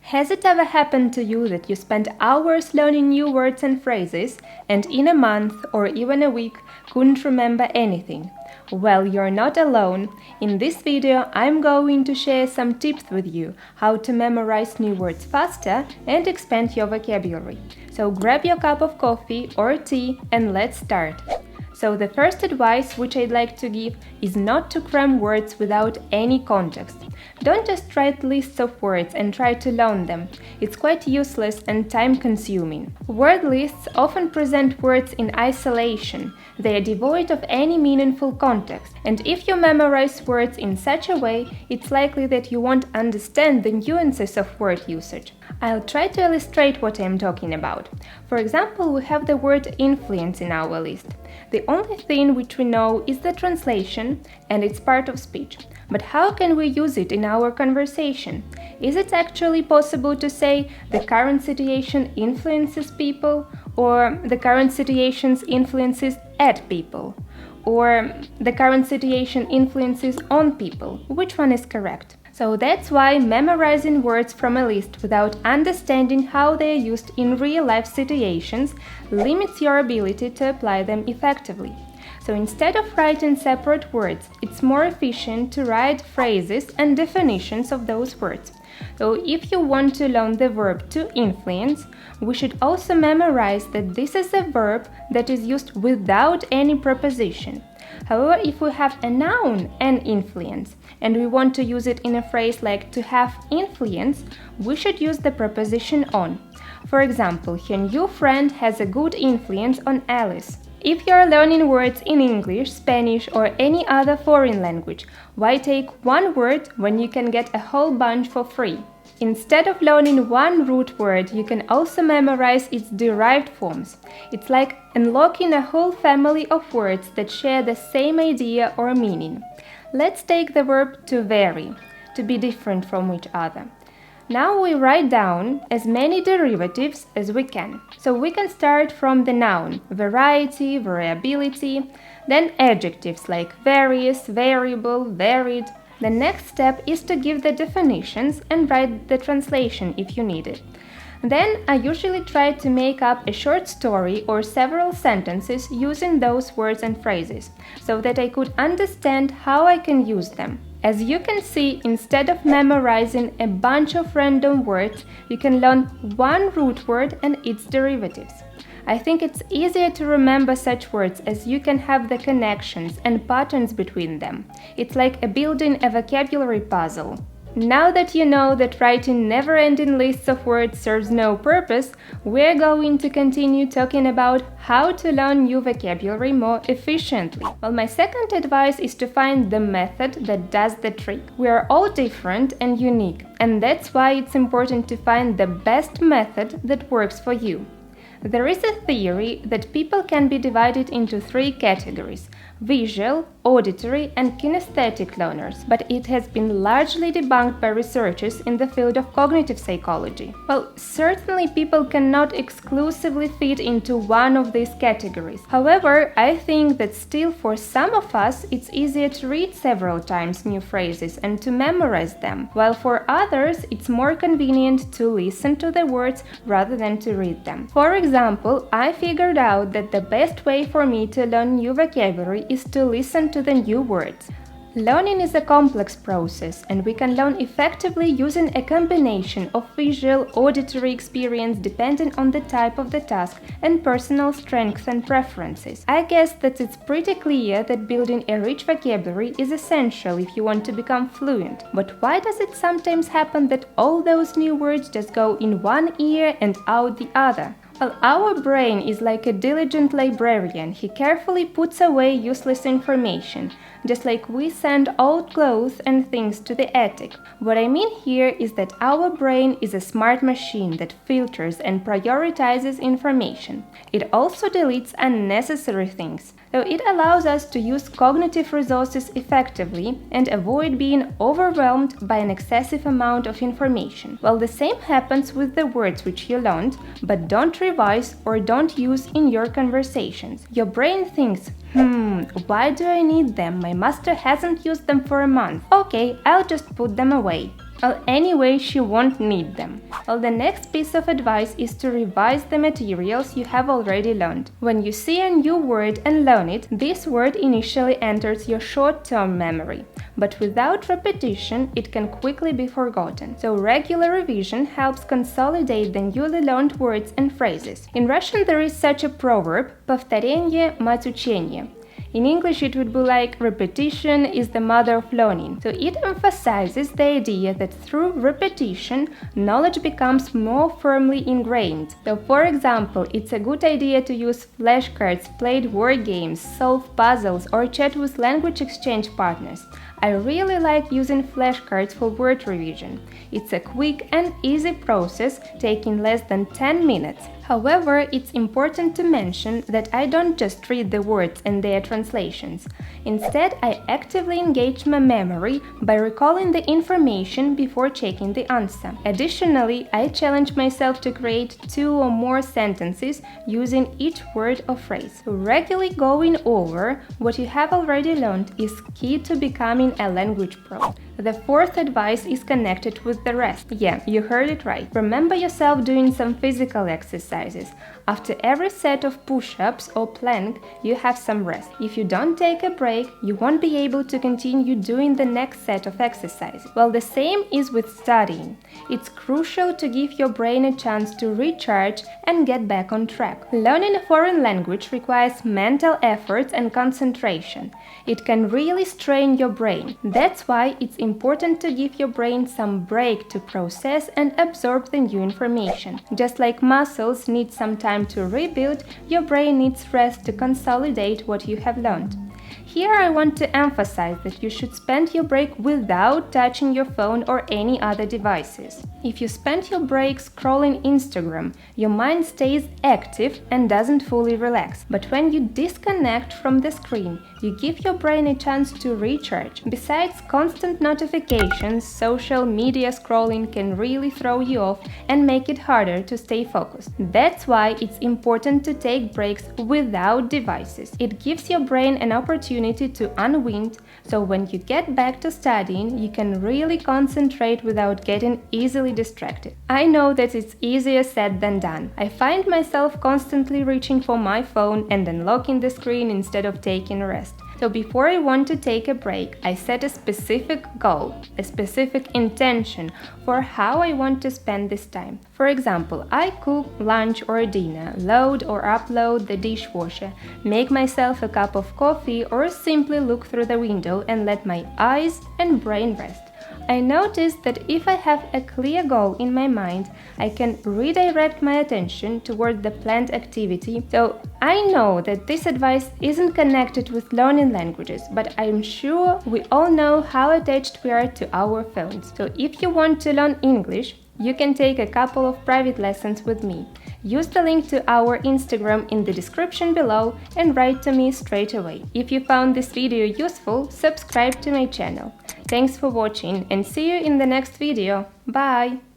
Has it ever happened to you that you spent hours learning new words and phrases and in a month or even a week couldn't remember anything? Well, you're not alone. In this video, I'm going to share some tips with you how to memorize new words faster and expand your vocabulary. So grab your cup of coffee or tea and let's start. So the first advice which I'd like to give is not to cram words without any context. Don't just write lists of words and try to learn them. It's quite useless and time-consuming. Word lists often present words in isolation. They are devoid of any meaningful context. And if you memorize words in such a way, it's likely that you won't understand the nuances of word usage. I'll try to illustrate what I'm talking about. For example, we have the word influence in our list. The only thing which we know is the translation, and it's part of speech. But how can we use it in our conversation? Is it actually possible to say the current situation influences people, or the current situation influences at people, or the current situation influences on people? Which one is correct? So that's why memorizing words from a list without understanding how they are used in real-life situations limits your ability to apply them effectively. So instead of writing separate words, it's more efficient to write phrases and definitions of those words. So if you want to learn the verb to influence, we should also memorize that this is a verb that is used without any preposition. However, if we have a noun and influence, and we want to use it in a phrase like to have influence, we should use the preposition on. For example, her new friend has a good influence on Alice. If you are learning words in English, Spanish, or any other foreign language, why take one word when you can get a whole bunch for free? Instead of learning one root word, you can also memorize its derived forms. It's like unlocking a whole family of words that share the same idea or meaning. Let's take the verb to vary, to be different from each other. Now we write down as many derivatives as we can. So we can start from the noun, variety, variability, then adjectives like various, variable, varied. The next step is to give the definitions and write the translation if you need it. Then I usually try to make up a short story or several sentences using those words and phrases, so that I could understand how I can use them. As you can see, instead of memorizing a bunch of random words, you can learn one root word and its derivatives. I think it's easier to remember such words as you can have the connections and patterns between them. It's like building a vocabulary puzzle. Now that you know that writing never-ending lists of words serves no purpose, we're going to continue talking about how to learn new vocabulary more efficiently. Well, my second advice is to find the method that does the trick. We are all different and unique, and that's why it's important to find the best method that works for you. There is a theory that people can be divided into three categories: visual, auditory, and kinesthetic learners, but it has been largely debunked by researchers in the field of cognitive psychology. Well, certainly people cannot exclusively fit into one of these categories. However, I think that still for some of us it's easier to read several times new phrases and to memorize them, while for others it's more convenient to listen to the words rather than to read them. For example, I figured out that the best way for me to learn new vocabulary is to listen to the new words. Learning is a complex process, and we can learn effectively using a combination of visual, auditory experience depending on the type of the task and personal strengths and preferences. I guess that it's pretty clear that building a rich vocabulary is essential if you want to become fluent. But why does it sometimes happen that all those new words just go in one ear and out the other? Well, our brain is like a diligent librarian. He carefully puts away useless information, just like we send old clothes and things to the attic. What I mean here is that our brain is a smart machine that filters and prioritizes information. It also deletes unnecessary things. So it allows us to use cognitive resources effectively and avoid being overwhelmed by an excessive amount of information. Well, the same happens with the words which you learned, but don't revise or don't use in your conversations. Your brain thinks, why do I need them? My master hasn't used them for a month. Okay, I'll just put them away. Well, anyway, she won't need them. Well, the next piece of advice is to revise the materials you have already learned. When you see a new word and learn it, this word initially enters your short-term memory. But without repetition, it can quickly be forgotten. So regular revision helps consolidate the newly learned words and phrases. In Russian, there is such a proverb, повторение – мать учения. In English, it would be like repetition is the mother of learning. So it emphasizes the idea that through repetition, knowledge becomes more firmly ingrained. So for example, it's a good idea to use flashcards, play word games, solve puzzles, or chat with language exchange partners. I really like using flashcards for word revision. It's a quick and easy process, taking less than 10 minutes. However, it's important to mention that I don't just read the words and their translations. Instead, I actively engage my memory by recalling the information before checking the answer. Additionally, I challenge myself to create 2 or more sentences using each word or phrase. Regularly going over what you have already learned is key to becoming a language pro. The fourth advice is connected with the rest. Yeah, you heard it right. Remember yourself doing some physical exercises. After every set of push-ups or plank, you have some rest. If you don't take a break, you won't be able to continue doing the next set of exercises. Well, the same is with studying. It's crucial to give your brain a chance to recharge and get back on track. Learning a foreign language requires mental effort and concentration. It can really strain your brain. That's why it's important to give your brain some break to process and absorb the new information. Just like muscles need some time to rebuild, your brain needs rest to consolidate what you have learned. Here I want to emphasize that you should spend your break without touching your phone or any other devices. If you spend your break scrolling Instagram, your mind stays active and doesn't fully relax. But when you disconnect from the screen, you give your brain a chance to recharge. Besides constant notifications, social media scrolling can really throw you off and make it harder to stay focused. That's why it's important to take breaks without devices. It gives your brain an opportunity to unwind, so when you get back to studying, you can really concentrate without getting easily distracted. I know that it's easier said than done. I find myself constantly reaching for my phone and unlocking the screen instead of taking a rest. So before I want to take a break, I set a specific goal, a specific intention for how I want to spend this time. For example, I cook lunch or dinner, load or upload the dishwasher, make myself a cup of coffee, or simply look through the window and let my eyes and brain rest. I noticed that if I have a clear goal in my mind, I can redirect my attention toward the planned activity. So I know that this advice isn't connected with learning languages, but I'm sure we all know how attached we are to our phones. So if you want to learn English, you can take a couple of private lessons with me. Use the link to our Instagram in the description below and write to me straight away. If you found this video useful, subscribe to my channel. Thanks for watching and see you in the next video. Bye!